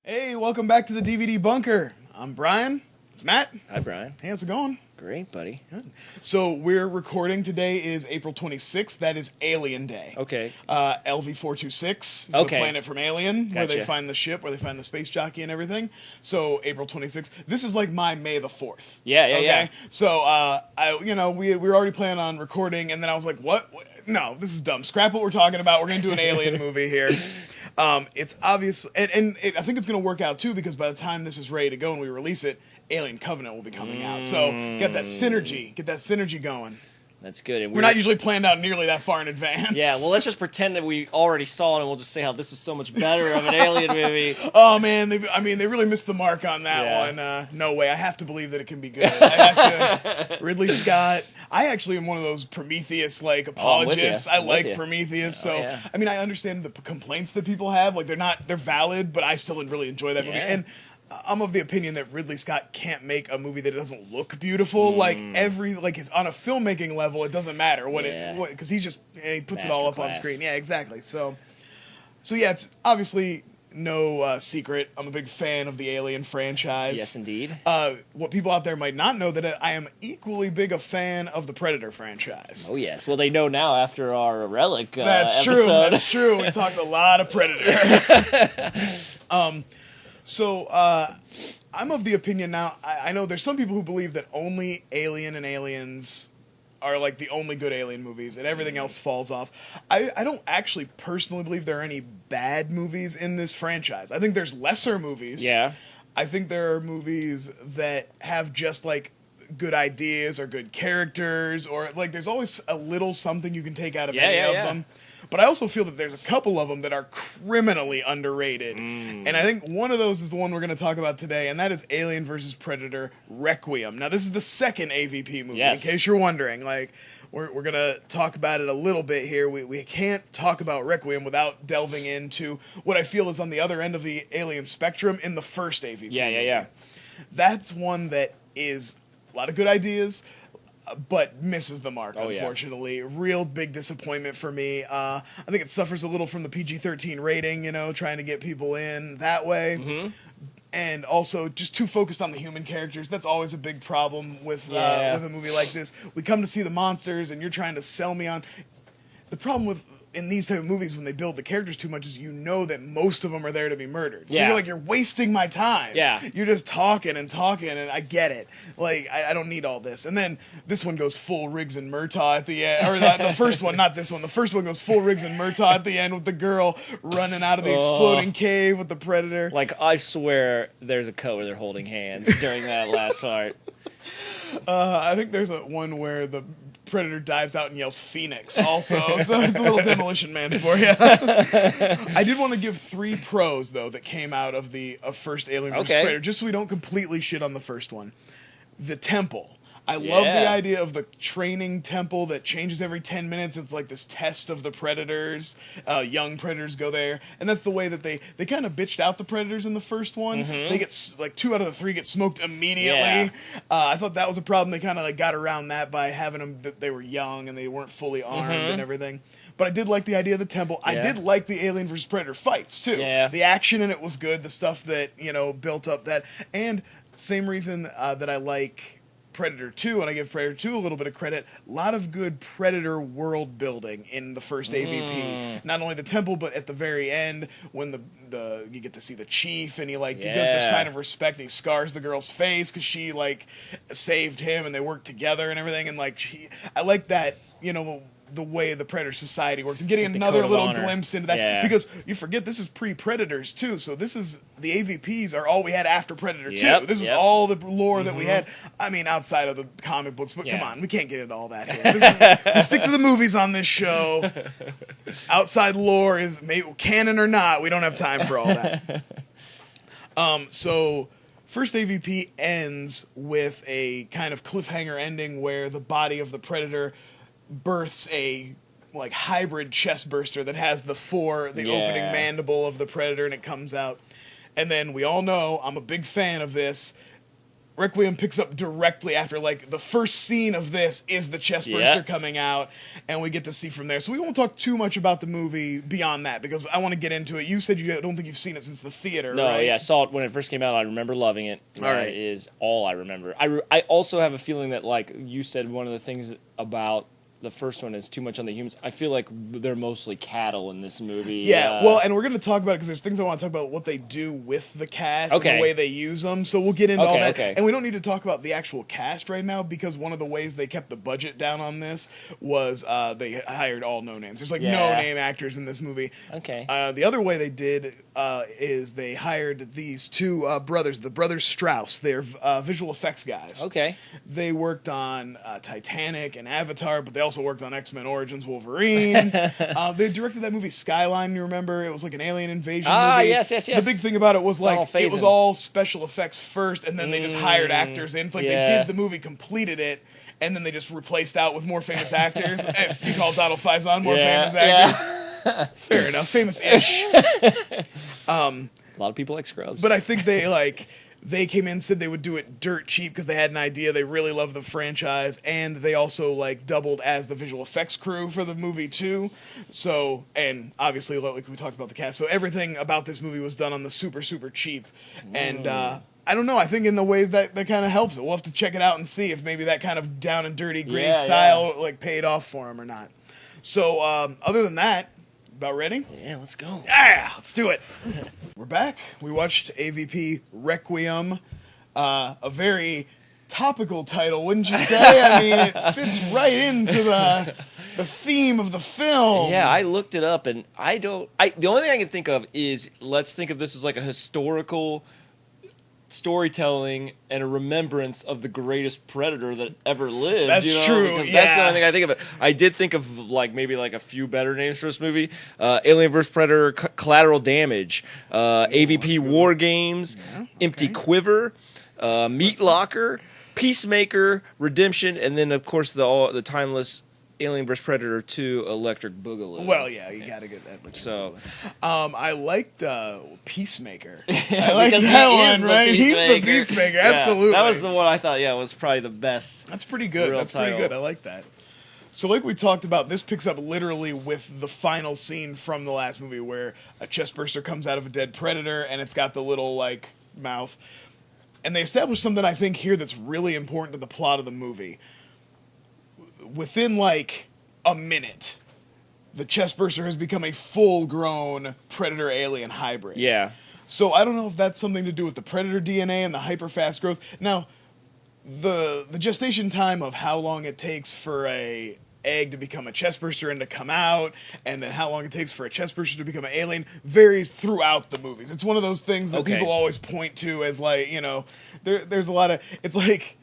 Hey, welcome back to the DVD Bunker. I'm Brian. It's Matt. Hi, Brian. Hey, how's it going? Great, buddy. Good. So we're recording today is April 26th. That is Alien Day. Okay. LV-426 is the planet from Alien, where they find the ship, where they find the space jockey and everything. So April 26th. This is like my May the 4th. Yeah. So we were already planning on recording, and then I was like, what? No, this is dumb. Scrap what we're talking about. We're gonna do an Alien movie here. It's obvious, and I think it's gonna work out too, because by the time this is ready to go and we release it, Alien Covenant will be coming out. So get that synergy going. That's good. And we're not usually planned out nearly that far in advance. Yeah, well, let's just pretend that we already saw it, and we'll just say how this is so much better of an Alien movie. Oh, man, they really missed the mark on that one. No way. I have to believe that it can be good. I have to. Ridley Scott. I actually am one of those Prometheus apologists. I like Prometheus. I mean, I understand the complaints that people have. Like, they're valid, but I still really enjoy that movie. And I'm of the opinion that Ridley Scott can't make a movie that doesn't look beautiful. On a filmmaking level, it doesn't matter because he puts it all up on screen. Yeah, exactly. So yeah, it's obviously no secret. I'm a big fan of the Alien franchise. Yes, indeed. What people out there might not know that I am equally big a fan of the Predator franchise. Oh yes. Well, they know now after our Relic That's episode. That's true. We talked a lot of Predator. So, I'm of the opinion now, I know there's some people who believe that only Alien and Aliens are like the only good Alien movies and everything else falls off. I don't actually personally believe there are any bad movies in this franchise. I think there's lesser movies. Yeah. I think there are movies that have just like good ideas or good characters, or like there's always a little something you can take out of any of them. But I also feel that there's a couple of them that are criminally underrated. And I think one of those is the one we're going to talk about today, and that is Alien vs. Predator Requiem. Now, this is the second AvP movie, in case you're wondering. Like, we're going to talk about it a little bit here. We can't talk about Requiem without delving into what I feel is on the other end of the Alien spectrum in the first AvP movie. Yeah. That's one that is a lot of good ideas, but misses the mark, unfortunately. Yeah. Real big disappointment for me. I think it suffers a little from the PG-13 rating, trying to get people in that way. Mm-hmm. And also just too focused on the human characters. That's always a big problem with a movie like this. We come to see the monsters, and you're trying to sell me on... The problem in these type of movies, when they build the characters too much, is that most of them are there to be murdered. So you're like, you're wasting my time. Yeah. You're just talking, and I get it. Like, I don't need all this. And then this one goes full Riggs and Murtaugh at the end. Or the first one, not this one. The first one goes full Riggs and Murtaugh at the end with the girl running out of the exploding cave with the Predator. Like, I swear there's a cut where they're holding hands during that last part. I think there's one where the Predator dives out and yells Phoenix also, so it's a little Demolition Man for you. I did want to give 3 pros, though, that came out of the first Alien vs. Predator, just so we don't completely shit on the first one. The temple. I love the idea of the training temple that changes every 10 minutes. It's like this test of the Predators. Young Predators go there. And that's the way that they kind of bitched out the Predators in the first one. Mm-hmm. They get, 2 out of the 3 get smoked immediately. Yeah. I thought that was a problem. They kind of got around that by having them, that they were young and they weren't fully armed and everything. But I did like the idea of the temple. Yeah. I did like the Alien vs. Predator fights, too. Yeah. The action in it was good. The stuff that, built up that. And same reason that I like Predator 2, and I give Predator 2 a little bit of credit, a lot of good Predator world building in the first AvP. Not only the temple, but at the very end, when you get to see the chief, and he does the sign of respect, and he scars the girl's face because she saved him, and they work together and everything, and I like that, the way the Predator society works, and getting another little glimpse into that, because you forget this is pre-Predators too, so this is the AvPs are all we had after Predator 2. This was all the lore that we had. I mean, outside of the comic books, but come on, we can't get into all that here. We stick to the movies on this show. Outside lore is canon or not, we don't have time for all that. So first AvP ends with a kind of cliffhanger ending where the body of the Predator births a hybrid chest burster that has the opening mandible of the Predator, and it comes out. And then we all know, I'm a big fan of this, Requiem picks up directly after, like, the first scene of this is the chestburster coming out, and we get to see from there. So we won't talk too much about the movie beyond that, because I want to get into it. You said you don't think you've seen it since the theater, No, right? yeah, I saw it when it first came out. I remember loving it. All right. That is all I remember. I also have a feeling that, like you said, one of the things about the first one is too much on the humans. I feel like they're mostly cattle in this movie. Yeah, well, and we're going to talk about it because there's things I want to talk about what they do with the cast and the way they use them. So we'll get into all that. And we don't need to talk about the actual cast right now because one of the ways they kept the budget down on this was they hired all no-names. There's like no-name actors in this movie. Okay. The other way they did is they hired these two brothers, the brothers Strauss. They're visual effects guys. Okay. They worked on Titanic and Avatar, but they also worked on X-Men Origins Wolverine. They directed that movie Skyline, you remember? It was like an alien invasion movie. Yes. The big thing about it was like it was all special effects first, and then they just hired actors in. It's like they did the movie, completed it, and then they just replaced out with more famous actors. If you call Donald Faison more famous actor. Fair enough. Famous-ish. A lot of people like Scrubs. But I think they came in and said they would do it dirt cheap because they had an idea. They really love the franchise, and they also like doubled as the visual effects crew for the movie too. So, and obviously, like we talked about the cast, so everything about this movie was done on the super cheap. And I don't know. I think in the ways that kind of helps it. We'll have to check it out and see if maybe that kind of down and dirty, gritty style like paid off for them or not. So, other than that, about ready? Yeah, let's go. Yeah, let's do it. We're back. We watched AvP Requiem, a very topical title, wouldn't you say? I mean, it fits right into the theme of the film. Yeah, I looked it up, and the only thing I can think of is, let's think of this as like a historical storytelling and a remembrance of the greatest predator that ever lived. That's true. Because that's the only thing I think of it. I did think of like maybe like a few better names for this movie: Alien vs Predator, Collateral Damage, AvP War Games, Empty Quiver, Meat Locker, Peacemaker, Redemption, and then of course the timeless Alien vs Predator 2 Electric Boogaloo. Well, yeah, you got to get that. So, I liked Peacemaker. I like that one, right? He's the Peacemaker, absolutely. That was the one I thought, was probably the best. That's pretty good. That's title. Pretty good. I like that. So like we talked about, this picks up literally with the final scene from the last movie where a chestburster comes out of a dead predator and it's got the little, like, mouth. And they establish something, I think, here that's really important to the plot of the movie. Within, like, a minute, the chestburster has become a full-grown predator-alien hybrid. Yeah. So I don't know if that's something to do with the predator DNA and the hyper-fast growth. Now, the gestation time of how long it takes for a egg to become a chestburster and to come out, and then how long it takes for a chestburster to become an alien, varies throughout the movies. It's one of those things that people always point to as, like, you know, there's a lot of... It's like...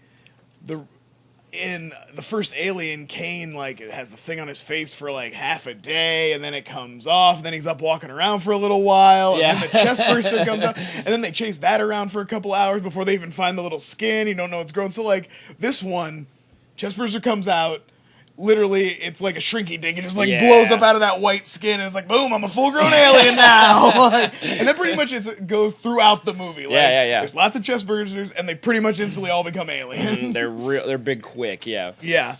In the first Alien, Kane, like, has the thing on his face for, like, half a day, and then it comes off, and then he's up walking around for a little while, and then the chestburster comes out, and then they chase that around for a couple hours before they even find the little skin. You don't know what's growing. So, like, this one, chestburster comes out, literally, it's like a shrinky dink. It just, like, blows up out of that white skin, and it's like, boom, I'm a full-grown alien now. And that pretty much goes throughout the movie. Like, there's lots of chestbursters, and they pretty much instantly all become aliens. They're big quick, Yeah.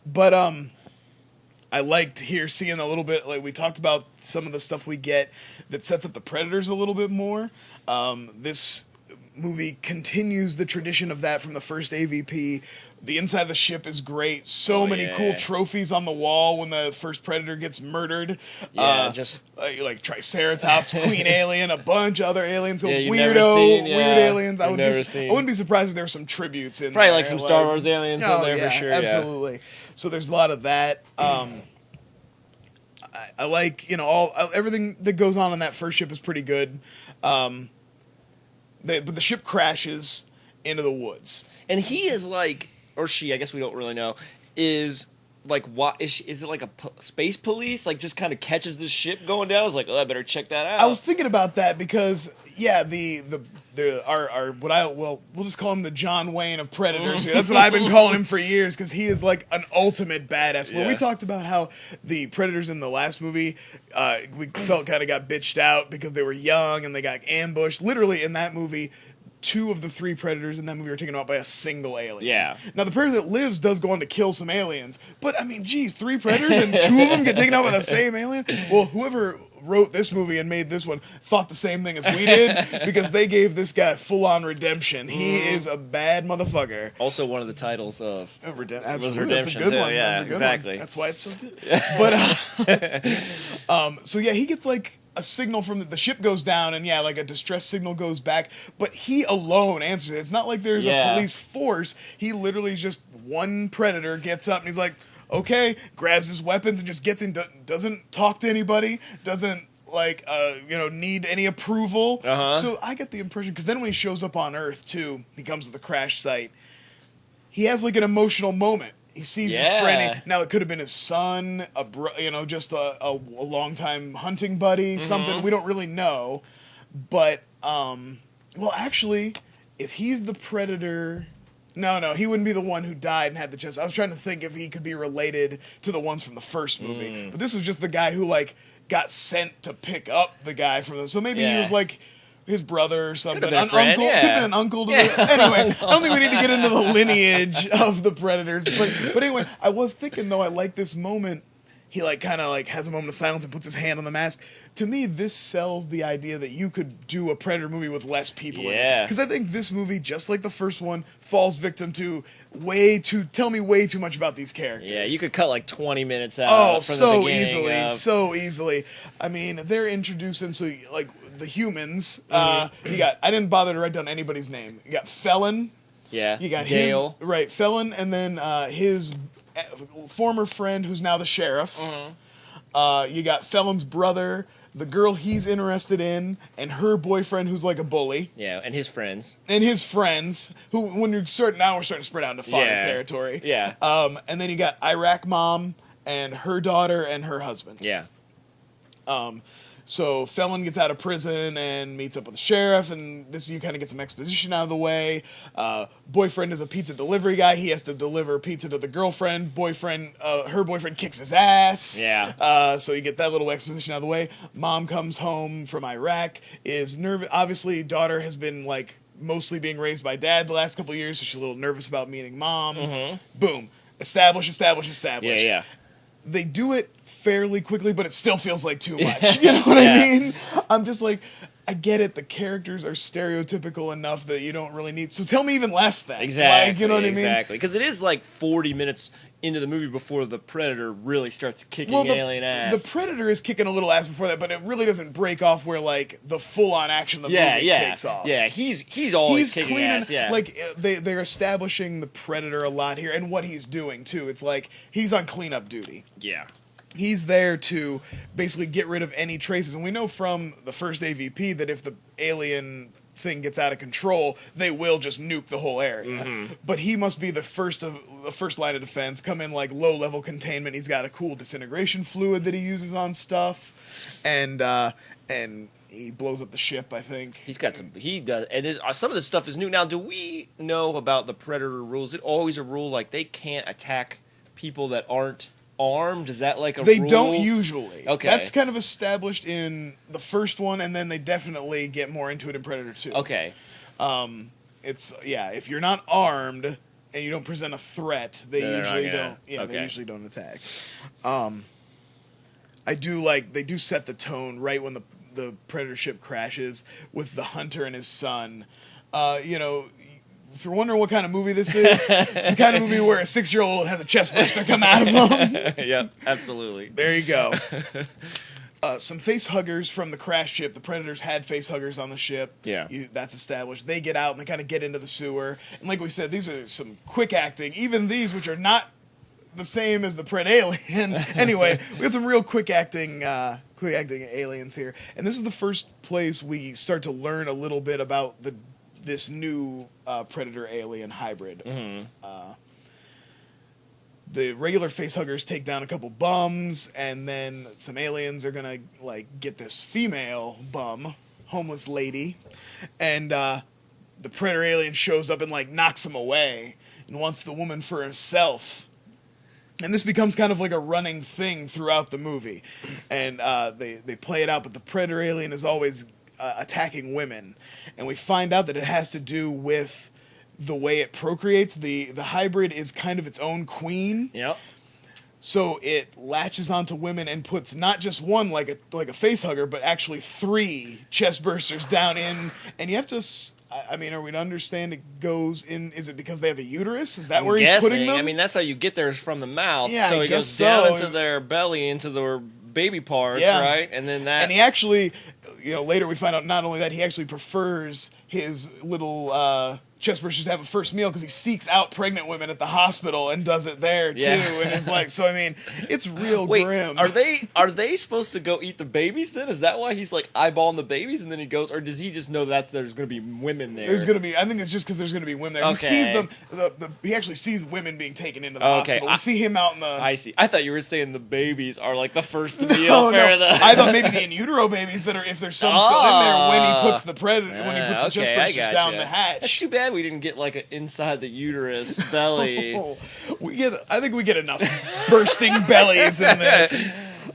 But, I liked here seeing a little bit, like, we talked about some of the stuff we get that sets up the predators a little bit more. This movie continues the tradition of that from the first AvP. The inside of the ship is great. So many cool trophies on the wall when the first predator gets murdered. Just like Triceratops, Queen Alien, a bunch of other aliens. Those weird aliens. I wouldn't be surprised if there were some tributes in probably there. Like some Star Wars aliens in there for sure. Absolutely. So there's a lot of that. I like, you know, everything that goes on that first ship is pretty good. But the ship crashes into the woods. And he is like, or she, I guess we don't really know, is like, what is it like a space police? Like, just kind of catches the ship going down. I was like, oh, I better check that out. I was thinking about that because, we'll just call him the John Wayne of Predators here. That's what I've been calling him for years because he is like an ultimate badass. When we talked about how the Predators in the last movie, we felt kind of got bitched out because they were young and they got ambushed. Literally in that movie, 2 of the 3 predators in that movie are taken out by a single alien. Yeah. Now, the predator that lives does go on to kill some aliens, but, I mean, geez, 3 predators and 2 of them get taken out by the same alien? Well, whoever wrote this movie and made this one thought the same thing as we did, because they gave this guy full-on redemption. He is a bad motherfucker. Also one of the titles of Absolutely. Redemption, That's a good too. one. Yeah, That's a good exactly. one. That's why it's so good. But, so yeah, he gets like a signal from the ship goes down, and yeah, like a distress signal goes back, but he alone answers it. It's not like there's a police force. He literally just one predator gets up and he's like, okay, grabs his weapons and just gets in, doesn't talk to anybody, doesn't like need any approval. So I get the impression, because then when he shows up on Earth too, he comes to the crash site, he has like an emotional moment. He sees his friend. Now it could have been his son, just a longtime hunting buddy, something we don't really know. But well, actually, if he's the predator. No, he wouldn't be the one who died and had the chest. I was trying to think if he could be related to the ones from the first movie. But this was just the guy who, like, got sent to pick up the guy from the... So maybe he was, like, his brother or something. Could have been a friend, Could have been an uncle. Anyway, I don't think we need to get into the lineage of the predators. But anyway, I was thinking, though, I like this moment. He, like, kind of, like, has a moment of silence and puts his hand on the mask. To me, this sells the idea that you could do a Predator movie with less people in it. Because I think this movie, just like the first one, falls victim to tell me way too much about these characters. Yeah, you could cut, like, 20 minutes out Oh, from so the beginning. so easily. I mean, they're introducing, so, like, the humans. I didn't bother to write down anybody's name. You got Felon. Yeah, You got Gale. Felon, and then his former friend who's now the sheriff. You got Felon's brother, the girl he's interested in, and her boyfriend who's like a bully. Yeah, and his friends. And his friends, who when we're starting to spread out into fodder territory. Yeah. And then you got Iraq mom and her daughter and her husband. Yeah. So Felon gets out of prison and meets up with the sheriff, and you kind of get some exposition out of the way. Boyfriend is a pizza delivery guy. He has to deliver pizza to the girlfriend. Her boyfriend kicks his ass. Yeah. So you get that little exposition out of the way. Mom comes home from Iraq, is nervous. Obviously, daughter has been like mostly being raised by dad the last couple of years, so she's a little nervous about meeting mom. Boom. Establish. Yeah. They do it fairly quickly, but it still feels like too much. You know what I mean? I'm just like, I get it. The characters are stereotypical enough that you don't really need... So tell me even less then. Exactly. Like, you know what I mean? Exactly. Because it is like 40 minutes into the movie before the Predator really starts kicking alien ass. The Predator is kicking a little ass before that, but it really doesn't break off where, like, the full-on action of the movie takes off. Yeah, he's always kicking ass, Like, they're establishing the Predator a lot here, and what he's doing, too. It's like, he's on cleanup duty. Yeah. He's there to basically get rid of any traces. And we know from the first AvP that if the alien thing gets out of control, they will just nuke the whole area. But he must be the first line of defense, come in like low-level containment. He's got a cool disintegration fluid that he uses on stuff. And he blows up the ship, I think. He does. And some of this stuff is new. Now, do we know about the Predator rules? Is it always a rule like they can't attack people that aren't armed? Is that like a rule? They don't usually. Okay. That's kind of established in the first one, and then they definitely get more into it in Predator 2. Okay. If you're not armed and you don't present a threat, they usually don't. Yeah, okay. They usually don't attack. They do set the tone right when the Predator ship crashes with the hunter and his son. If you're wondering what kind of movie this is, it's the kind of movie where a 6-year-old has a chest burster come out of him. Yep, absolutely. There you go. Some face huggers from the crash ship. The Predators had face huggers on the ship. Yeah. That's established. They get out and they kind of get into the sewer. And like we said, these are some quick acting. Even these, which are not the same as the Pred Alien. Anyway, we got some real quick acting aliens here. And this is the first place we start to learn a little bit about this new Predator-Alien hybrid. The regular facehuggers take down a couple bums, and then some aliens are gonna get this female bum, homeless lady, and the Predator alien shows up and knocks him away and wants the woman for himself. And this becomes kind of like a running thing throughout the movie, and they play it out. But the Predator alien is always attacking women, and we find out that it has to do with the way it procreates. The hybrid is kind of its own queen. Yep. So it latches onto women and puts not just one like a face hugger, but actually 3 chest bursters down in. And you have to. I mean, are we to understand it goes in? Is it because they have a uterus? Is that I'm where he's guessing. putting them? I mean, that's how you get there is from the mouth. Yeah, so I he guess goes down so. into their belly, into their baby parts, Yeah. right? And then that. And he actually, later we find out not only that, he actually prefers his little chest bursters to have a first meal because he seeks out pregnant women at the hospital and does it there too. Yeah. And it's like, so I mean, it's real Wait, grim. are they supposed to go eat the babies then? Is that why he's like eyeballing the babies and then he goes, or does he just know there's going to be women there? There's going to be. I think it's just because there's going to be women there. Okay. He sees them. He actually sees women being taken into the hospital. We see him out in the. I see. I thought you were saying the babies are like the first to No, be no. I I thought maybe the in utero babies that are, if there's some still in there when he puts the the chest bursters down the hatch. That's too bad we didn't get like an inside the uterus belly. I think we get enough bursting bellies in this.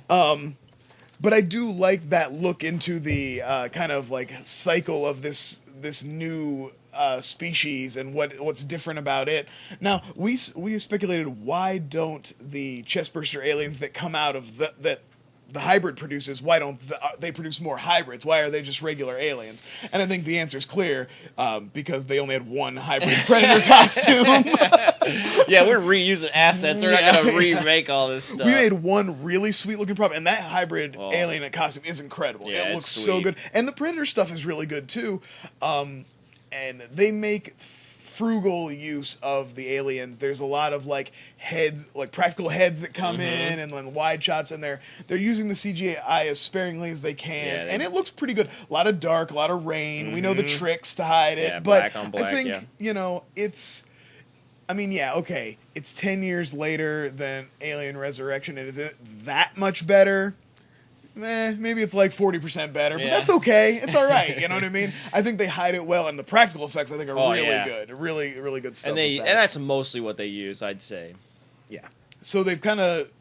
But I do like that look into the kind of like cycle of this new species and what's different about it. Now we speculated, why don't the chestburster aliens that come out of that the hybrid produces, why don't they produce more hybrids? Why are they just regular aliens? And I think the answer is clear, because they only had one hybrid predator costume. Yeah, we're reusing assets. We're not going to remake all this stuff. We made one really sweet looking prop, and that hybrid alien costume is incredible. Yeah, it looks so good. And the predator stuff is really good too. And they make frugal use of the aliens. There's a lot of like heads, like practical heads that come in, and then wide shots, and they're using the CGI as sparingly as they can, and it looks pretty good. A lot of dark, a lot of rain. We know the tricks to hide it, but black on black, I think it's. I mean, okay, it's 10 years later than Alien Resurrection, and is it that much better? Maybe it's like 40% better, but that's okay. It's all right. You know what I mean? I think they hide it well, and the practical effects I think are really good. Really, really good stuff. And that's mostly what they use, I'd say. Yeah. So they've kind of,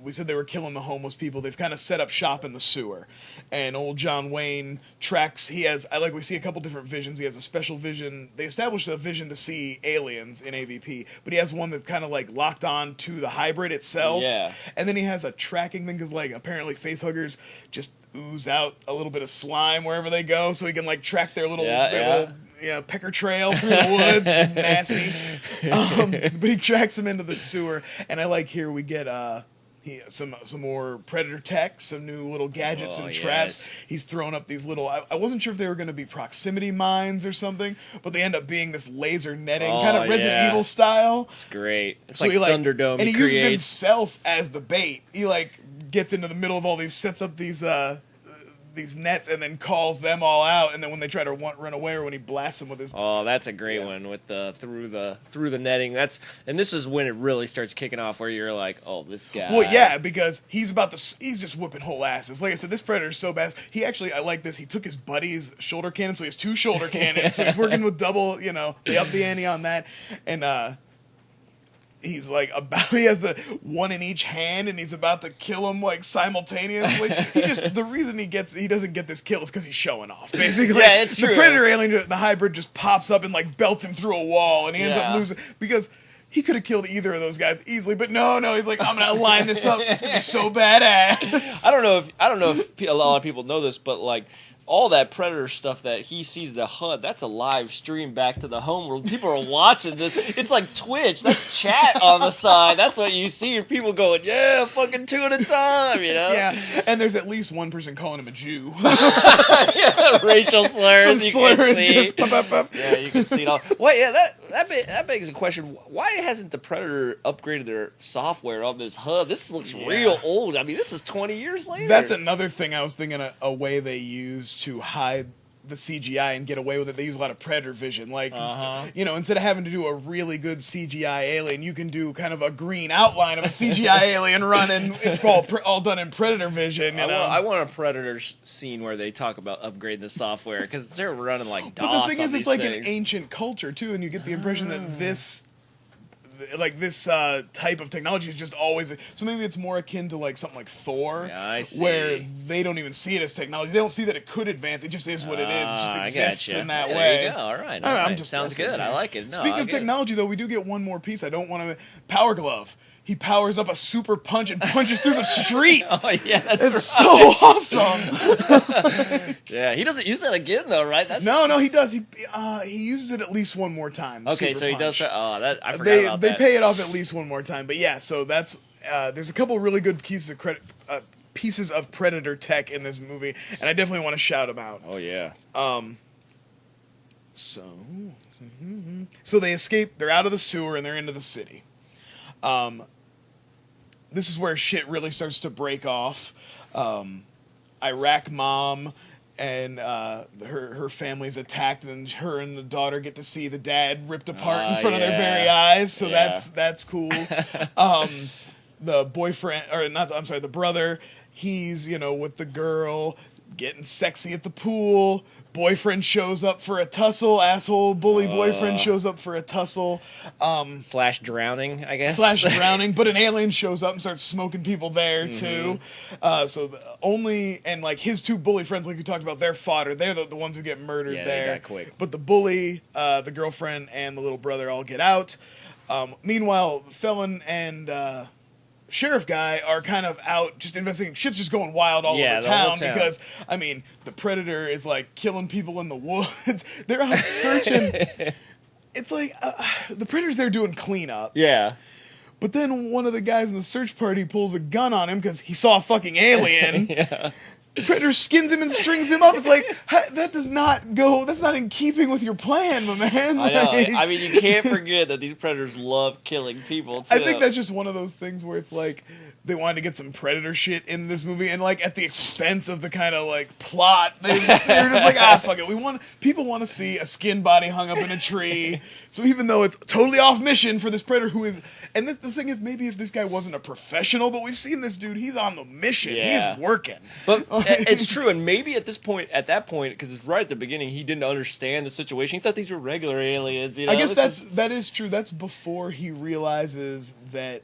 we said they were killing the homeless people. They've kind of set up shop in the sewer. And old John Wayne tracks, we see a couple different visions. He has a special vision. They established a vision to see aliens in AvP, but he has one that's kind of like locked on to the hybrid itself. Yeah. And then he has a tracking thing because like apparently facehuggers just ooze out a little bit of slime wherever they go, so he can like track their little pecker trail through the woods. It's nasty. But he tracks them into the sewer, and I like here we get some more predator tech, some new little gadgets and traps. He's thrown up these little. I wasn't sure if they were going to be proximity mines or something, but they end up being this laser netting, kind of Resident Evil style. It's great. It's so like Thunderdome. And he uses himself as the bait. He like gets into the middle of all these, sets up these nets, and then calls them all out, and then when they try to run away, or when he blasts them with his that's a great one with the through the netting. And this is when it really starts kicking off, where you're like, oh, this guy. Well, yeah, because he's just whipping whole asses. Like I said, this predator's so bad. I like this. He took his buddy's shoulder cannon, so he has 2 shoulder cannons. So he's working with double. They up the ante on that, and he's like he has the one in each hand, and he's about to kill him like simultaneously. The reason he doesn't get this kill is because he's showing off, basically. Yeah, it's true. The predator alien, the hybrid, just pops up and like belts him through a wall, and he ends up losing because he could have killed either of those guys easily. But no, he's like, I'm gonna line this up. It's gonna be so badass. I don't know if a lot of people know this, but like, all that Predator stuff that he sees the HUD, that's a live stream back to the home world. People are watching this. It's like Twitch. That's chat on the side. That's what you see. People going, yeah, fucking 2 at a time, Yeah, and there's at least one person calling him a Jew. Racial slurs. Some slurs just pop. Yeah, you can see it all. Well, yeah, that begs the question, why hasn't the Predator upgraded their software on this HUD? This looks real old. I mean, this is 20 years later. That's another thing I was thinking, a way they use to hide the CGI and get away with it. They use a lot of Predator vision. Like, instead of having to do a really good CGI alien, you can do kind of a green outline of a CGI alien running. It's all done in Predator vision. I want a Predator scene where they talk about upgrading the software, because they're running like DOS. But the thing is, it's like things. an ancient culture too, and you get the impression that this like this type of technology is just always. So maybe it's more akin to like something like Thor, Yeah, I see. where they don't even see it as technology. They don't see that it could advance. It just is what it is. It just exists I gotcha. in that Yeah, way. There you go. All right. I'm just Sounds guessing good. here. I like it. No, Speaking I of get it. technology, though, we do get one more piece. I don't want to. Power glove. He powers up a super punch and punches through the street. Oh yeah, that's It's so awesome. Yeah, he doesn't use that again though, right? That's No, he does. He uses it at least one more time. Okay, super so he does. punch. That I forgot about They that. pay it off at least one more time. But yeah, so that's there's a couple really good pieces of Predator tech in this movie, and I definitely want to shout them out. Oh yeah. So they escape. They're out of the sewer and they're into the city. This is where shit really starts to break off. Iraq mom and her family's attacked, and her and the daughter get to see the dad ripped apart in front of their very eyes. So that's cool. The boyfriend, or not, I'm sorry, the brother, he's with the girl getting sexy at the pool. Boyfriend shows up for a tussle. Asshole bully boyfriend shows up for a tussle. Slash drowning, I guess. Slash drowning, but an alien shows up and starts smoking people there too. And like his two bully friends, like we talked about, they're fodder. They're the ones who get murdered Yeah, there. they die quick. But the bully, the girlfriend, and the little brother all get out. Meanwhile, Felon and sheriff guy are kind of out just investigating. Shit's just going wild all over the whole town because, I mean, the Predator is like killing people in the woods. They're out searching. It's like the Predator's there doing cleanup. Yeah. But then one of the guys in the search party pulls a gun on him because he saw a fucking alien. Yeah. Predator skins him and strings him up. It's like, that does not go, that's not in keeping with your plan, my man. I know. Like, I mean, you can't forget that these predators love killing people, too. I think that's just one of those things where it's like they wanted to get some Predator shit in this movie, and like at the expense of the kind of like plot, they're just like, fuck it. People want to see a skin body hung up in a tree. So even though it's totally off mission for this Predator who is, and the thing is, maybe if this guy wasn't a professional, but we've seen this dude, he's on the mission. Yeah. He's working. But it's true, and maybe at that point, because it's right at the beginning, he didn't understand the situation. He thought these were regular aliens. I guess that is true. That's before he realizes that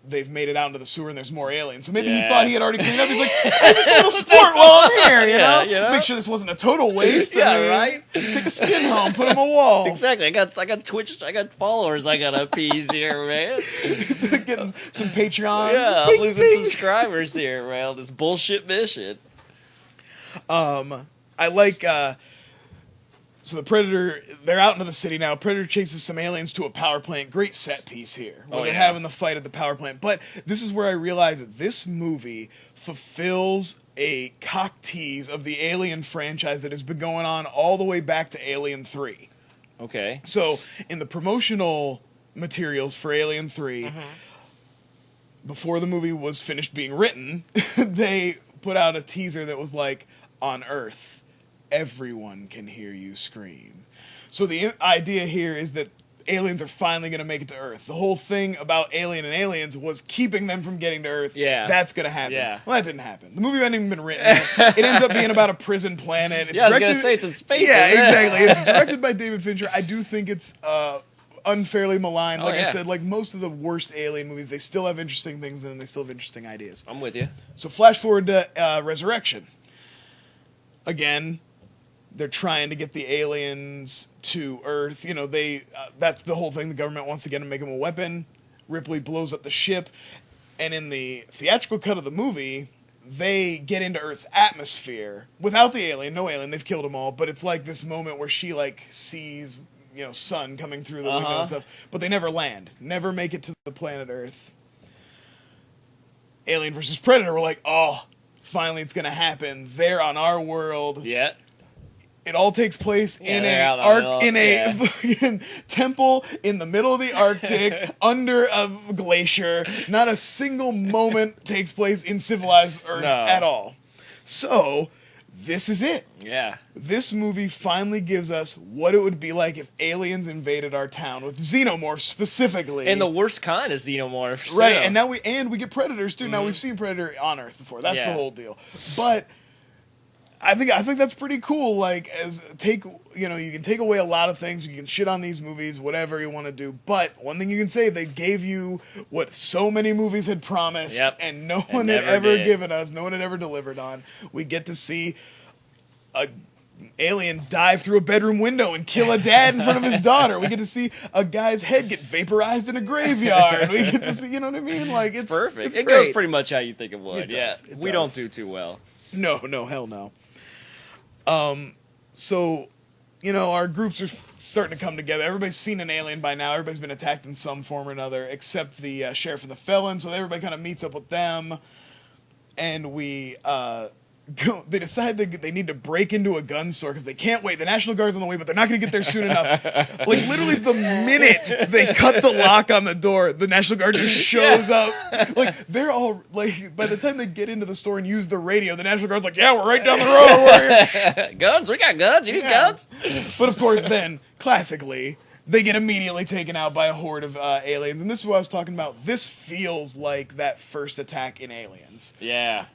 they've made it out into the sewer and there's more aliens. So maybe he thought he had already cleaned up. He's like, hey, just a little sport while I'm here, you know? Make sure this wasn't a total waste. Right? Take a skin home, put him on a wall. Exactly. I got Twitch, I got followers I got to appease here, man. Getting some Patreons. Yeah, I'm losing subscribers here, man. This bullshit mission. I like... So the Predator, they're out into the city now. Predator chases some aliens to a power plant. Great set piece here. Where they're having the fight at the power plant. But this is where I realized that this movie fulfills a cock tease of the Alien franchise that has been going on all the way back to Alien 3. Okay. So in the promotional materials for Alien 3, before the movie was finished being written, they put out a teaser that was like, on Earth, everyone can hear you scream. So the idea here is that aliens are finally going to make it to Earth. The whole thing about Alien and Aliens was keeping them from getting to Earth. Yeah. That's going to happen. Yeah. Well, that didn't happen. The movie hadn't even been written yet. It ends up being about a prison planet. It's I was going to say it's in space. Yeah, exactly. It's directed by David Fincher. I do think it's unfairly maligned. Like I said, like most of the worst Alien movies, they still have interesting things and they still have interesting ideas. I'm with you. So flash forward to Resurrection. Again, they're trying to get the aliens to Earth. You know, that's the whole thing. The government wants to get them, make them a weapon. Ripley blows up the ship. And in the theatrical cut of the movie, they get into Earth's atmosphere without the alien. No alien. They've killed them all. But it's like this moment where she like sees, sun coming through the window and stuff. But they never land. Never make it to the planet Earth. Alien versus Predator, we're like, oh, finally it's going to happen. They're on our world. Yeah. It all takes place in a fucking temple in the middle of the Arctic under a glacier. Not a single moment takes place in civilized Earth at all. So, this is it. Yeah. This movie finally gives us what it would be like if aliens invaded our town with Xenomorphs specifically. And the worst kind of Xenomorphs. Right, too. and now we get Predators too. Now we've seen Predator on Earth before. That's the whole deal. But I think that's pretty cool. Like, you can take away a lot of things. You can shit on these movies, whatever you want to do. But one thing you can say, they gave you what so many movies had promised, and no one had ever given us. No one had ever delivered on. We get to see a alien dive through a bedroom window and kill a dad in front of his daughter. We get to see a guy's head get vaporized in a graveyard. We get to see, you know what I mean? Like, it's perfect. It great. goes pretty much how you think it would. We don't do too well. No, hell no. So, our groups are starting to come together. Everybody's seen an alien by now. Everybody's been attacked in some form or another, except the sheriff and the felon. So everybody kind of meets up with them, and we they decide they need to break into a gun store because they can't wait. The National Guard's on the way, but they're not going to get there soon enough. Like, literally the minute they cut the lock on the door, the National Guard just shows up. Like, they're all, like, by the time they get into the store and use the radio, the National Guard's like, yeah, we're right down the road. We're here. Guns? We got guns. You need guns? But, of course, then, classically, they get immediately taken out by a horde of aliens. And this is what I was talking about. This feels like that first attack in Aliens. Yeah.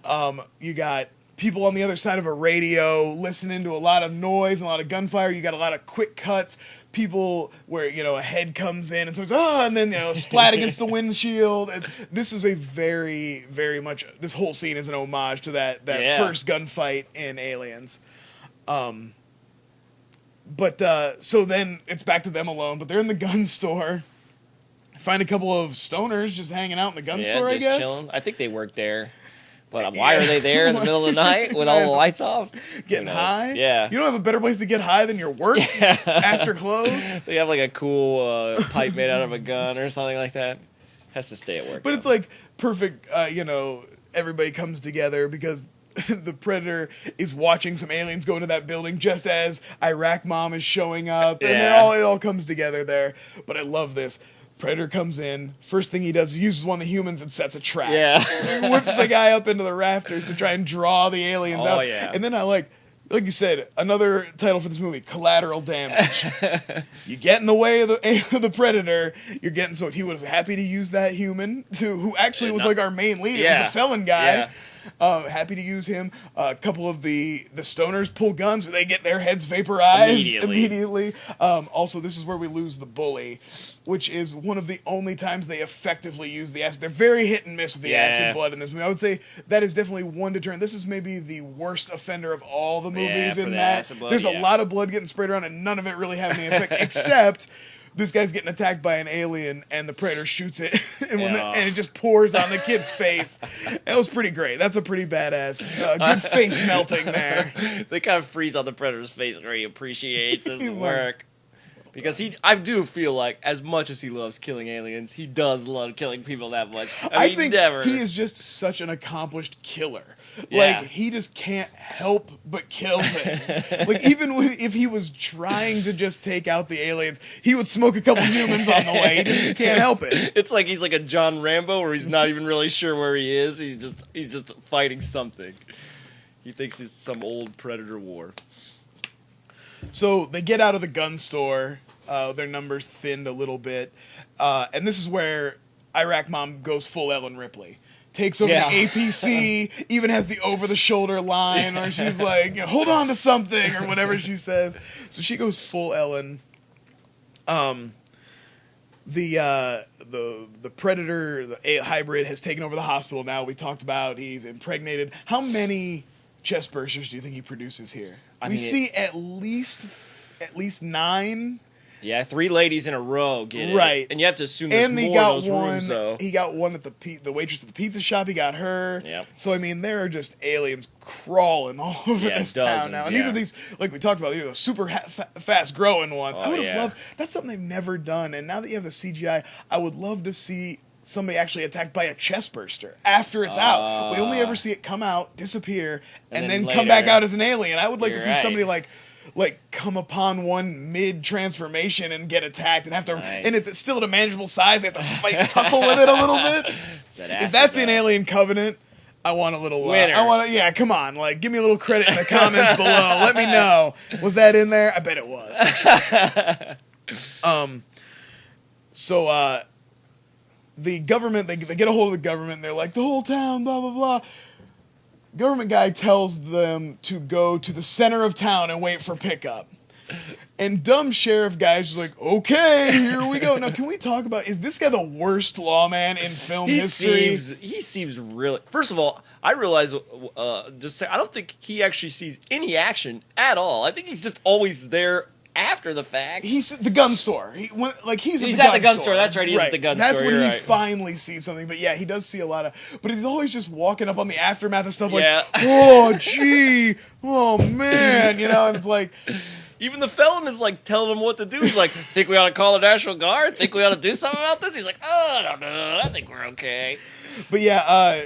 You got people on the other side of a radio listening to a lot of noise and a lot of gunfire. You got a lot of quick cuts. People where, a head comes in and so it's, and then, splat against the windshield. And this is a very, very much, this whole scene is an homage to that first gunfight in Aliens. But so then it's back to them alone, but they're in the gun store. Find a couple of stoners just hanging out in the gun store, I guess. Chilling. I think they work there. But why are they there in the middle of the night with all the lights off? Getting high? Yeah. You don't have a better place to get high than your work after close? They have like a cool pipe made out of a gun or something like that. Has to stay at work. But it's like perfect, everybody comes together because the Predator is watching some aliens go into that building just as Iraq Mom is showing up. And it all comes together there. But I love this. Predator comes in. First thing he does is uses one of the humans and sets a trap. Yeah. He whips the guy up into the rafters to try and draw the aliens out. Yeah. And then I like you said, another title for this movie, Collateral Damage. You get in the way of the Predator. You're getting, so he was happy to use that human who actually was like our main lead. It was the felon guy. Yeah. Happy to use him. A couple of the stoners pull guns, but they get their heads vaporized immediately. Also, this is where we lose the bully, which is one of the only times they effectively use the acid. They're very hit and miss with the acid blood in this movie. I would say that is definitely one deterrent. This is maybe the worst offender of all the movies in that. There's a lot of blood getting sprayed around, and none of it really having any effect, except this guy's getting attacked by an alien, and the Predator shoots it, and it just pours on the kid's face. That was pretty great. That's a pretty badass, good face melting there. They kind of freeze on the Predator's face where he appreciates his work. Because I do feel like, as much as he loves killing aliens, he does love killing people that much. I think he is just such an accomplished killer. Like, he just can't help but kill things. Like, even if he was trying to just take out the aliens, he would smoke a couple humans on the way. He just can't help it. It's like he's like a John Rambo where he's not even really sure where he is. He's just fighting something. He thinks it's some old Predator war. So they get out of the gun store. Their numbers thinned a little bit. And this is where Iraq Mom goes full Ellen Ripley. Takes over the APC, even has the over-the-shoulder line where she's like, hold on to something, or whatever she says. So she goes full Ellen. The Predator, the hybrid, has taken over the hospital now. We talked about he's impregnated. How many chest bursters do you think he produces here? We see at least 9. Yeah, 3 ladies in a row get it. Right. And you have to assume there's more of those rooms, though. He got one at the waitress at the pizza shop. He got her. Yep. So, I mean, there are just aliens crawling all over this town now. And these are these, like we talked about, these are the super fast-growing ones. I would have loved, that's something they've never done. And now that you have the CGI, I would love to see somebody actually attacked by a chest burster after it's out. We only ever see it come out, disappear, and then come back out as an alien. I would like to see somebody like come upon one mid-transformation and get attacked and have to, and it's still at a manageable size. They have to fight, tussle with it a little bit. If that's in Alien Covenant, I want a little winner. Come on, like give me a little credit in the comments below. Let me know. Was that in there? I bet it was. So the government, they get a hold of the government. And they're like, the whole town, blah blah blah. government guy tells them to go to the center of town and wait for pickup. And dumb sheriff guy's just like, okay, here we go. Now, can we talk about, is this guy the worst lawman in film history? He seems really... First of all, I realize, I don't think he actually sees any action at all. I think he's just always there after the fact. He's at the gun store. He's at the gun store. That's right. He's at the gun store. That's when he finally sees something. But yeah, he does see a lot of. But he's always just walking up on the aftermath of stuff like, oh gee, oh man, and it's like. Even the felon is like telling him what to do. He's like, think we ought to call the National Guard? Think we ought to do something about this? He's like, oh, I don't know. I think we're okay. But yeah,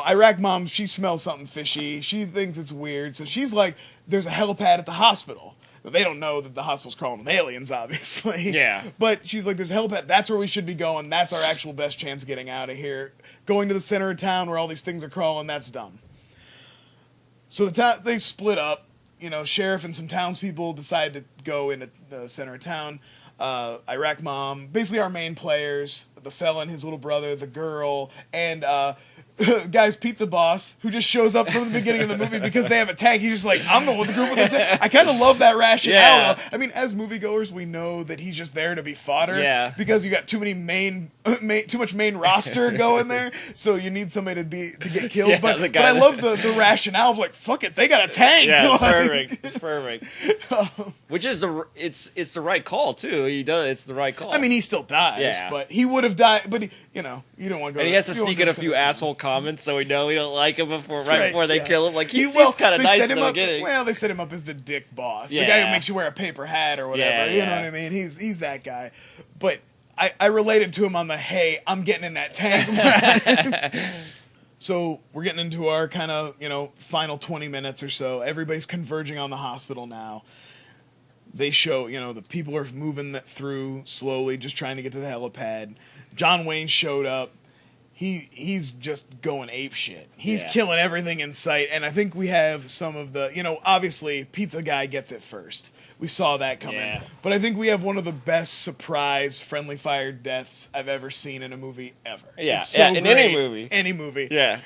Iraq mom, she smells something fishy. She thinks it's weird. So she's like, there's a helipad at the hospital. They don't know that the hospital's crawling with aliens, obviously. Yeah. But she's like, there's a helipad. That's where we should be going. That's our actual best chance of getting out of here. Going to the center of town where all these things are crawling, that's dumb. So they split up. Sheriff and some townspeople decide to go into the center of town. Iraq mom, basically our main players, the felon, his little brother, the girl, and guy's pizza boss, who just shows up from the beginning of the movie because they have a tank. He's just like, I'm going with the group with the tank. I kind of love that rationale. Though. I mean, as moviegoers, we know that he's just there to be fodder. Yeah. Because you got too much main roster going there, so you need somebody to get killed. Yeah, but I love the rationale of like, fuck it, they got a tank. Yeah, it's perfect. Which is it's the right call too. It's the right call. I mean, he still dies, but he would have died. But you don't want to go. And he has to sneak in a few asshole comments so we know we don't like him before they kill him. Like he seems seems kind of nice in the beginning. Well, they set him up as the dick boss, the guy who makes you wear a paper hat or whatever. You know what I mean? He's that guy. But I related to him on the hey, I'm getting in that tank. So we're getting into our kind of final 20 minutes or so. Everybody's converging on the hospital now. They show the people are moving through slowly, just trying to get to the helipad. John Wayne showed up. He's just going ape shit. He's killing everything in sight, and I think we have some of the, obviously Pizza Guy gets it first. We saw that coming. But I think we have one of the best surprise friendly fire deaths I've ever seen in a movie ever. Yeah, it's so in great. any movie. Yeah.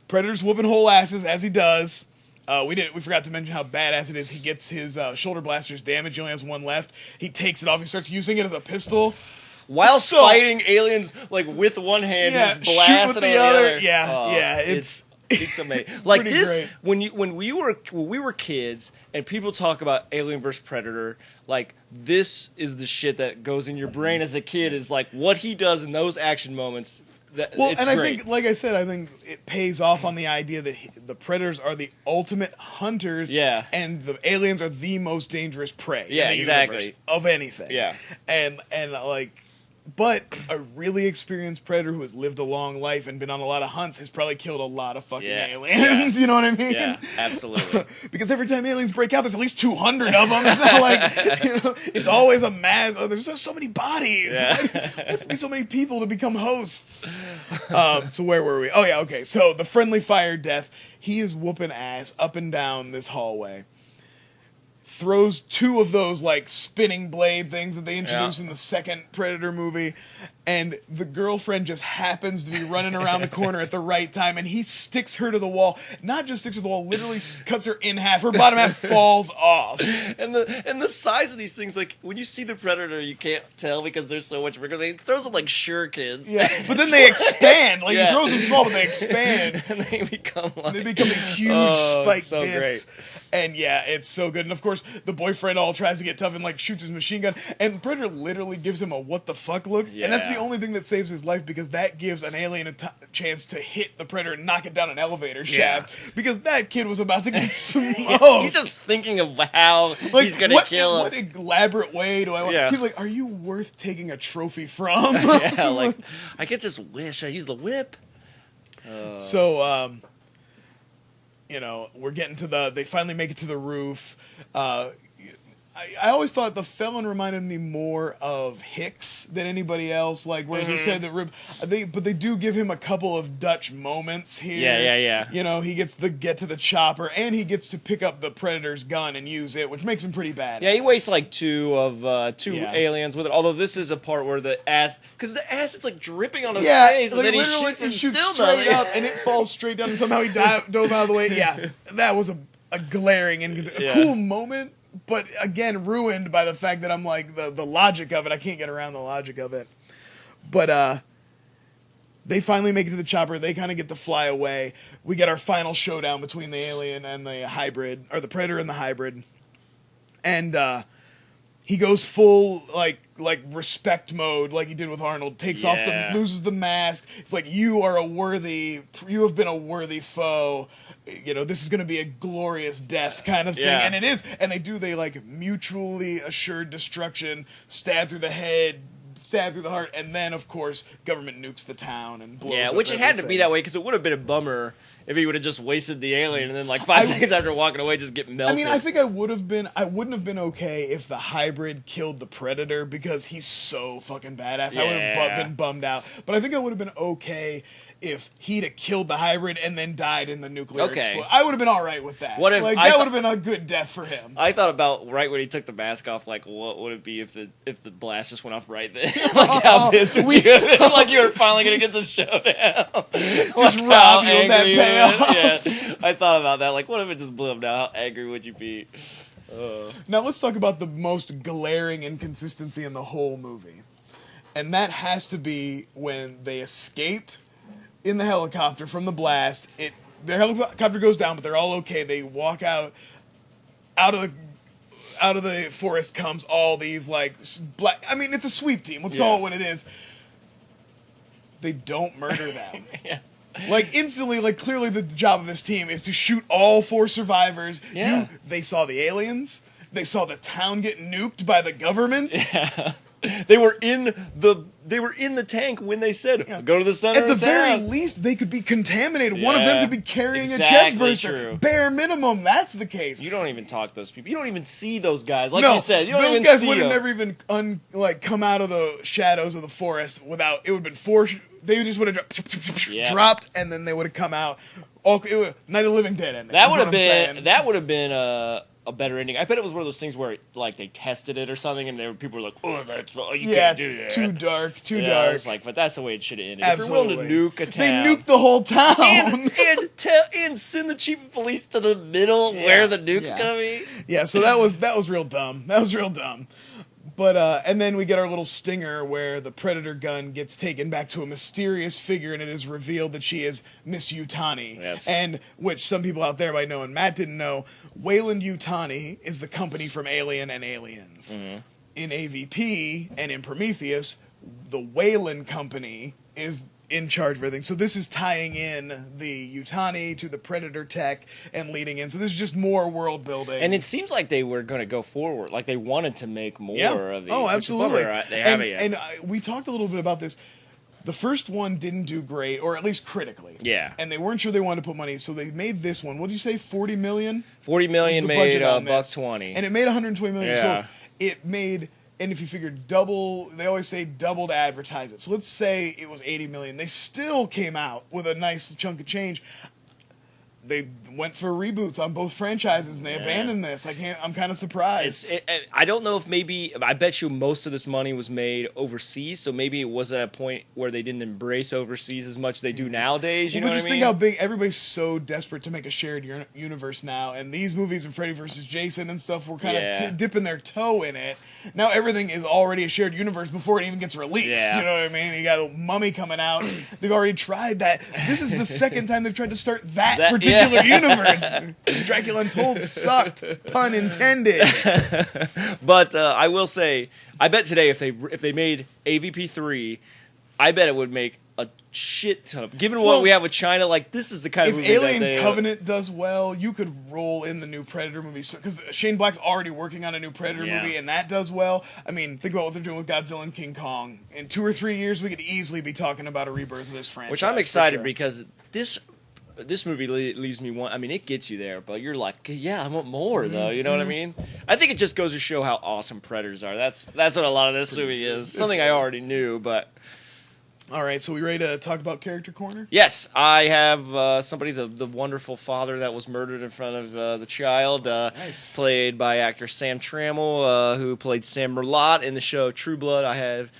Predator's whooping whole asses as he does. We forgot to mention how badass it is. He gets his shoulder blasters damaged. He only has one left. He takes it off. He starts using it as a pistol. While fighting aliens, like with one hand, just blasting shoot with the other. Yeah, it's amazing. Like this, great. when we were kids, and people talk about Alien vs Predator, like this is the shit that goes in your brain as a kid. Is like what he does in those action moments. I think, like I said, it pays off on the idea that the predators are the ultimate hunters, and the aliens are the most dangerous prey in the universe of anything. Yeah, and but a really experienced predator who has lived a long life and been on a lot of hunts has probably killed a lot of fucking aliens. You know what I mean? Yeah, absolutely. Because every time aliens break out, there's at least 200 of them. It's not like, it's always a mass. Oh, there's so many bodies. Yeah. There be so many people to become hosts. So where were we? Oh, yeah, okay. So the friendly fire death, he is whooping ass up and down this hallway. Throws two of those like spinning blade things that they introduced in the second Predator movie, and the girlfriend just happens to be running around the corner at the right time, and he sticks her to the wall. Not just sticks her to the wall, literally cuts her in half. Her bottom half falls off. And the size of these things, like when you see the Predator, you can't tell because they're so much bigger. They throws them like shurikens. Yeah, but then they expand. Like he throws them small, but they expand, and they become these huge spiked so discs. Great. And yeah, it's so good. And of course, the boyfriend all tries to get tough and like shoots his machine gun. And the Predator literally gives him a what the fuck look. Yeah. And that's the only thing that saves his life, because that gives an alien a chance to hit the Predator and knock it down an elevator shaft. Because that kid was about to get smoked. He's just thinking of how he's going to kill him. What elaborate way do I want? He's like, are you worth taking a trophy from? Like, I could just wish I used the whip. So, we're getting to they finally make it to the roof. I always thought the felon reminded me more of Hicks than anybody else. Like, whereas we said that but they do give him a couple of Dutch moments here. Yeah. You know, he gets to get to the chopper, and he gets to pick up the Predator's gun and use it, which makes him pretty bad. Yeah, he wastes like two aliens with it. Although this is a part where the acid's like dripping on his face, and then he shoots and still straight up, and it falls straight down, and somehow he dove out of the way. Yeah, that was a glaring and cool moment. But again, ruined by the fact that I'm like the logic of it. I can't get around the logic of it. But they finally make it to the chopper. They kind of get to fly away. We get our final showdown between the alien and the hybrid, or the Predator and the hybrid. And he goes full like respect mode, like he did with Arnold. Takes off loses the mask. It's like, you have been a worthy foe. You know, this is going to be a glorious death kind of thing. Yeah. And it is. And they like mutually assured destruction, stab through the head, stab through the heart, and then, of course, government nukes the town and blows up which it had to be everything. that way, because it would have been a bummer if he would have just wasted the alien and then like 5 seconds after walking away just get melted. I mean, I think I wouldn't have been okay if the hybrid killed the Predator, because he's so fucking badass. I would have been bummed out. But I think I would have been okay if he'd have killed the hybrid and then died in the nuclear explosion. I would have been all right with that. What if that would have been a good death for him. I thought about right when he took the mask off, like, what would it be if the blast just went off right then? Like, how pissed would you have been? Like, you were finally going to get the showdown. Just rob you of that payoff. Yeah, I thought about that. Like, what if it just blew up now? How angry would you be? Now, let's talk about the most glaring inconsistency in the whole movie. And that has to be when they escape in the helicopter from the blast. Their helicopter goes down, but they're all okay. They walk out of the forest comes all these like black. I mean, it's a sweep team. Let's call it what it is. They don't murder them. Like, instantly, like, clearly the job of this team is to shoot all 4 survivors. Yeah. They saw the aliens. They saw the town get nuked by the government. Yeah. They were in the tank when they said, go to the center of town. At the very least, they could be contaminated. Yeah, One of them could be carrying a chest burster. Bare minimum, that's the case. You don't even talk to those people. You don't even see those guys. Like you said, you don't those even guys see would have them. never even come out of the shadows of the forest without. It would have been 4. They just would have dropped, and then they would have come out. Night of the Living Dead ending. That would have been a better ending. I bet it was one of those things where like they tested it or something, and people were like, you can't do that. Too dark. It's like, but that's the way it should have ended. Absolutely. If you're willing to nuke a town, they nuked the whole town and send the chief of police to the middle where the nuke's gonna be. Yeah, so that was real dumb. That was real dumb. But and then we get our little stinger where the Predator gun gets taken back to a mysterious figure, and it is revealed that she is Miss Yutani. Yes. And which some people out there might know, and Matt didn't know, Weyland Yutani is the company from Alien and Aliens. Mm-hmm. In AvP and in Prometheus, the Weyland company is in charge of everything. So this is tying in the Yutani to the Predator tech and leading in. So this is just more world building. And it seems like they were going to go forward. Like they wanted to make more of these. Oh, absolutely. They haven't yet. And we talked a little bit about this. The first one didn't do great, or at least critically. Yeah. And they weren't sure they wanted to put money, so they made this one. What did you say, $40 million? $40 million made $120. And it made $120 million. Yeah. So it made... And if you figure double, they always say double to advertise it. So let's say it was $80 million. They still came out with a nice chunk of change. They went for reboots on both franchises, and they abandoned this. I'm kind of surprised. I don't know if I bet you most of this money was made overseas, so maybe it was at a point where they didn't embrace overseas as much as they do nowadays. You know what I mean? But just think how big everybody's so desperate to make a shared universe now, and these movies and Freddy vs. Jason and stuff were kind of dipping their toe in it. Now everything is already a shared universe before it even gets released. Yeah. You know what I mean? You got a Mummy coming out. They've already tried that. This is the second time they've tried to start that particular universe. Dracula Untold sucked, pun intended. But I will say, I bet today if they made AvP 3, I bet it would make a shit ton of. Given what we have with China, like this is the kind of movie Alien Covenant does well, you could roll in the new Predator movie because Shane Black's already working on a new Predator movie, and that does well. I mean, think about what they're doing with Godzilla and King Kong. In 2 or 3 years, we could easily be talking about a rebirth of this franchise. Which I'm excited because this this movie leaves me one. I mean, it gets you there, but you're like, yeah, I want more though. You know what I mean? I think it just goes to show how awesome predators are. That's what a lot of this movie is. Something I already knew, but. All right, so we ready to talk about Character Corner? Yes, I have somebody, the wonderful father that was murdered in front of the child, Nice. played by actor Sam Trammell, who played Sam Merlot in the show True Blood. I have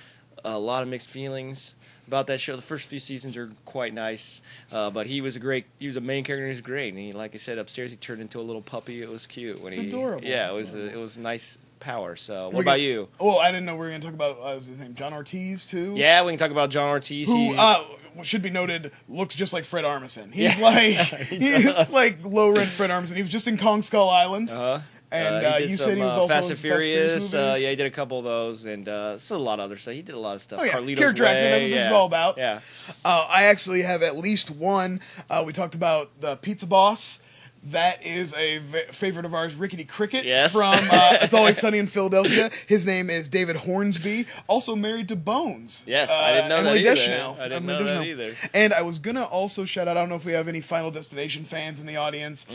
a lot of mixed feelings about that show. The first few seasons are quite nice, but he was a main character. He was great, and he, like I said, upstairs he turned into a little puppy. It was cute. It's adorable. Yeah, it was nice power. So, what about you? Well, I didn't know we were going to talk about, was his name John Ortiz, too? Yeah, we can talk about John Ortiz. Who, should be noted, looks just like Fred Armisen. He's does. like low-rent Fred Armisen. He was just in Kong Skull Island. Uh-huh. And you said he was also Fast in and Furious. movies. Yeah, he did a couple of those, and so a lot of other stuff. He did a lot of stuff. Oh, yeah. Carlito's Character acting, that's what this is all about. Yeah. I actually have at least one. We talked about the Pizza Boss. That is a favorite of ours, Rickety Cricket, Yes. from It's Always Sunny in Philadelphia. His name is David Hornsby, also married to Bones. Yes, I didn't know Emily that either. Deschanel. I didn't know Emily that Deschanel. either. And I was going to also shout out, I don't know if we have any Final Destination fans in the audience.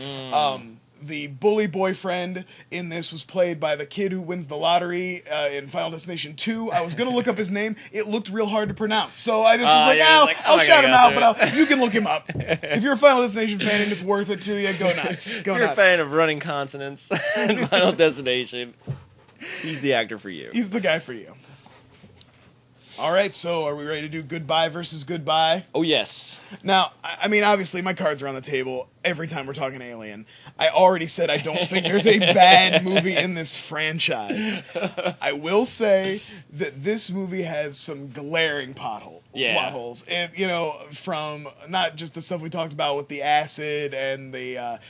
The bully boyfriend in this was played by the kid who wins the lottery in Final Destination 2. I was going to look up his name. It looked real hard to pronounce. So I just was like, I'll shout him out, but you can look him up. If you're a Final Destination fan and it's worth it to you, go nuts. Go If you're nuts. a fan of running consonants and Final Destination, he's the actor for you. He's the guy for you. All right, so are we ready to do goodbye versus goodbye? Oh, yes. Now, I mean, obviously, my cards are on the table every time we're talking Alien. I already said I don't think there's a bad movie in this franchise. I will say that this movie has some glaring plot holes. And, from not just the stuff we talked about with the acid and the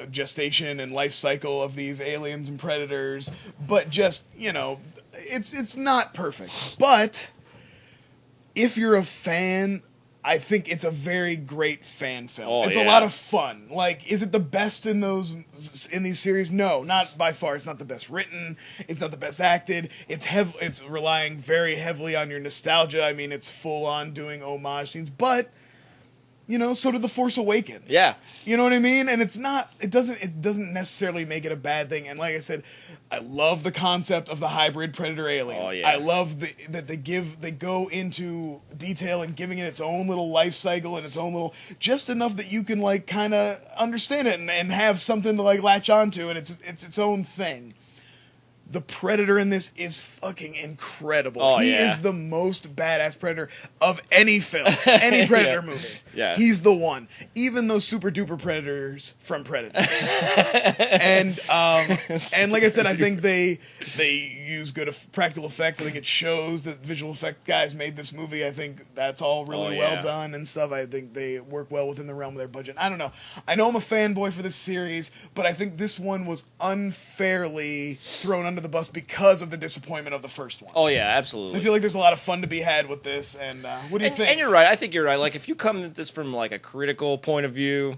gestation and life cycle of these aliens and predators, but just, it's not perfect. But if you're a fan, I think it's a very great fan film. It's a lot of fun. Like, is it the best in these series? No, not by far. It's not the best written. It's not the best acted. It's relying very heavily on your nostalgia. I mean, it's full on doing homage scenes, but so did The Force Awakens. Yeah. You know what I mean? And it doesn't necessarily make it a bad thing. And like I said, I love the concept of the hybrid predator alien. Oh, yeah. I love that they go into detail and giving it its own little life cycle and its own little, just enough that you can kind of understand it and have something to latch onto, and it's its own thing. The Predator in this is fucking incredible. Oh, he yeah. is the most badass Predator of any film, any Predator movie. Yeah. He's the one. Even those super duper Predators from Predators. and like I said, I think they use good practical effects. I think it shows that visual effect guys made this movie. I think that's all really well done and stuff. I think they work well within the realm of their budget. I don't know. I know I'm a fanboy for this series, but I think this one was unfairly thrown under the bus because of the disappointment of the first one. Oh, yeah, absolutely. I feel like there's a lot of fun to be had with this, and what do you think? And you're right. I think you're right. Like, if you come at this from a critical point of view,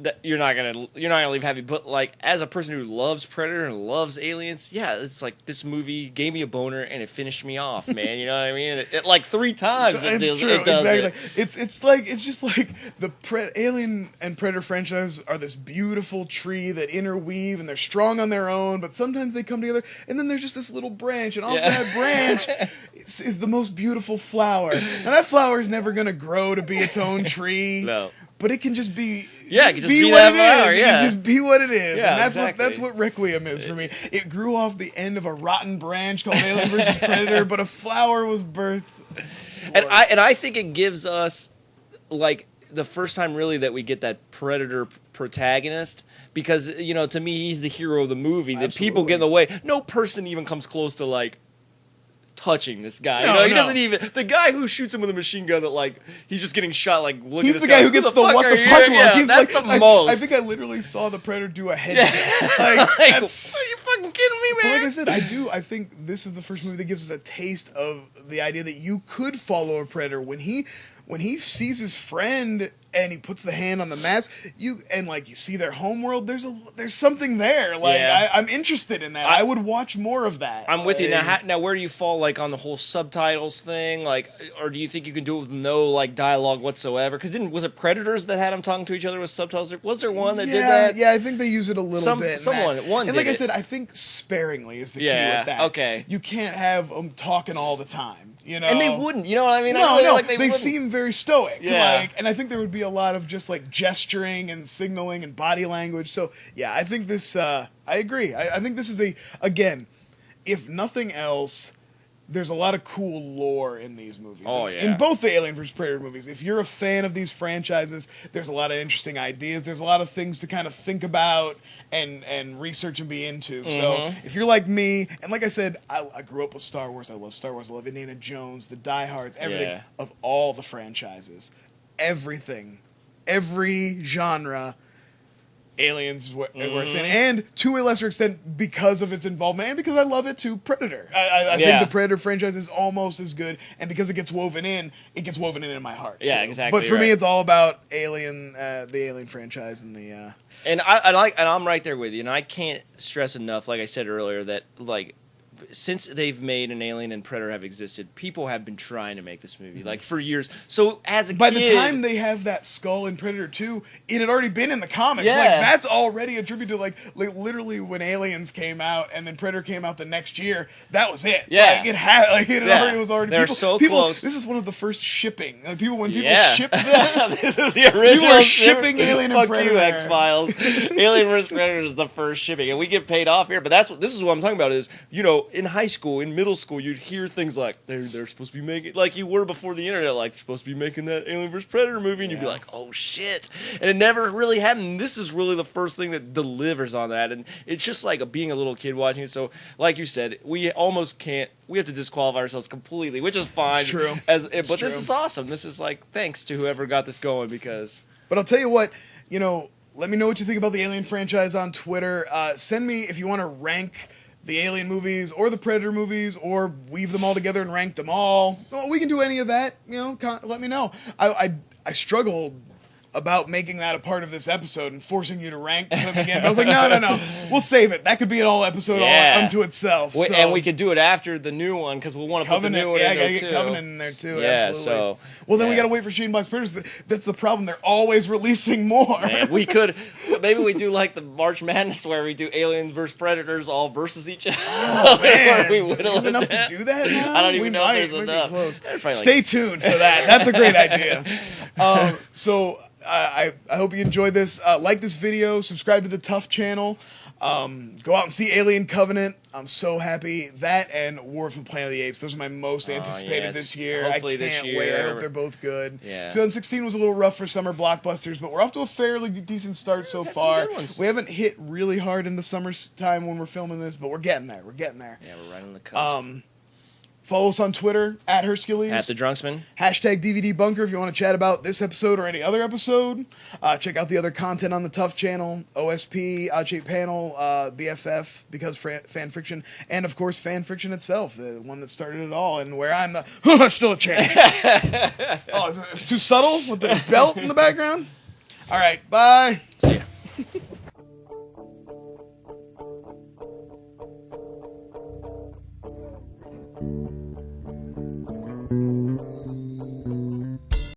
that you're not gonna leave happy. But as a person who loves Predator and loves aliens, yeah, it's like this movie gave me a boner and it finished me off, man. You know what I mean? It 3 times. It's true, exactly. It's just like the Alien and Predator franchise are this beautiful tree that interweave, and they're strong on their own, but sometimes they come together, and then there's just this little branch, and off that branch is the most beautiful flower. And that flower is never gonna grow to be its own tree. No. But it can just be, it can just be what that it flower, is. It can just be what it is. Yeah, and exactly. that's what Requiem is for me. It grew off the end of a rotten branch called Alien vs. Predator, but a flower was birthed. And I think it gives us the first time really that we get that Predator protagonist, because to me he's the hero of the movie. The people get in the way. No person even comes close to touching this guy. He doesn't even. The guy who shoots him with a machine gun that he's just getting shot. Look He's at this the guy who gets the what the fuck look. Yeah, that's the most. I think I literally saw the Predator do a head tip. Are you fucking kidding But like I said, I think this is the first movie that gives us a taste of the idea that you could follow a predator. When he sees his friend and he puts the hand on the mask, you see their homeworld. There's something there. Like I'm interested in that. I would watch more of that. I'm with you now. Now, where do you fall like on the whole subtitles thing? Like, or do you think you can do it with no like dialogue whatsoever? Because was it Predators that had them talking to each other with subtitles? Was there one that did that? Yeah, I think they use it a little bit. And like I said, I think sparingly is the key with that. Okay. You can't have them talking all the time. You know? And they wouldn't. You know what I mean? No. Like they seem very stoic. Yeah. And I think there would be a lot of just like gesturing and signaling and body language. So yeah, I think this. I agree. I think this is again, if nothing else, there's a lot of cool lore in these movies. Oh, yeah. In both the Alien vs. Predator movies. If you're a fan of these franchises, there's a lot of interesting ideas. There's a lot of things to kind of think about and research and be into. Mm-hmm. So if you're like me, and like I said, I grew up with Star Wars. I love Star Wars. I love Indiana Jones, the Die Hards, everything of all the franchises. Everything. Every genre. Aliens, where it's in, and to a lesser extent because of its involvement, and because I love it too, Predator. I think the Predator franchise is almost as good, and because it gets woven in my heart. Yeah, too. exactly. But for me, it's all about Alien, the Alien franchise, and the. And I'm right there with you, and I can't stress enough, like I said earlier, that like. Since they've made an Alien and Predator have existed, people have been trying to make this movie like for years. So as a by kid, the time they have that skull in Predator 2, it had already been in the comics. Yeah. Like that's already attributed to like literally when Aliens came out and then Predator came out the next year. That was it. Yeah, It was already. They're so close. This is one of the first shipping. When people shipped them, this is the original. People were shipping Alien and Predator. Fuck you, X-Files. Alien vs. Predator is the first shipping, and we get paid off here. But this is what I'm talking about. Is in high school, in middle school, you'd hear things like they're supposed to be making, like you were before the internet, like they're supposed to be making that Alien vs. Predator movie, and you'd be like, oh shit, and it never really happened. This is really the first thing that delivers on that, and it's just like being a little kid watching it. So, like you said, we almost can't. We have to disqualify ourselves completely, which is fine. It's true. But this is awesome. This is like thanks to whoever got this going because. But I'll tell you what, let me know what you think about the Alien franchise on Twitter. Send me if you want to rank the Alien movies or the Predator movies or weave them all together and rank them all. Well, we can do any of that. Let me know. I struggled about making that a part of this episode and forcing you to rank them again. But I was like, no. We'll save it. That could be an all episode all unto itself. And we could do it after the new one because we'll want to put the new one in there too. Yeah, I gotta get Covenant in there too. Yeah, absolutely. Then we gotta wait for Shane Black's Predators. That's the problem. They're always releasing more. Man, maybe we do like the March Madness where we do Aliens versus Predators all versus each other. Oh man, do we have enough to do that now? I don't even know if there's enough. Stay tuned for that. That's a great idea. I hope you enjoyed this. Like this video, subscribe to the TUFF channel. Go out and see Alien Covenant. I'm so happy. That and War for the Planet of the Apes. Those are my most anticipated this year. Hopefully I can't this year. wait. I hope they're both good. Yeah. 2016 was a little rough for summer blockbusters, but we're off to a fairly decent start so far. We haven't hit really hard into summertime when we're filming this, but we're getting there. Yeah, we're right on the cusp. Follow us on Twitter, @Hercules. @TheDrunksman. #DVD Bunker if you want to chat about this episode or any other episode. Check out the other content on the TUFF channel, OSP, Odd Shape Panel, BFF, Because Fan Fiction, and of course Fan Fiction itself, the one that started it all, and where I'm still a champ. It's too subtle with the belt in the background? All right, bye. See ya.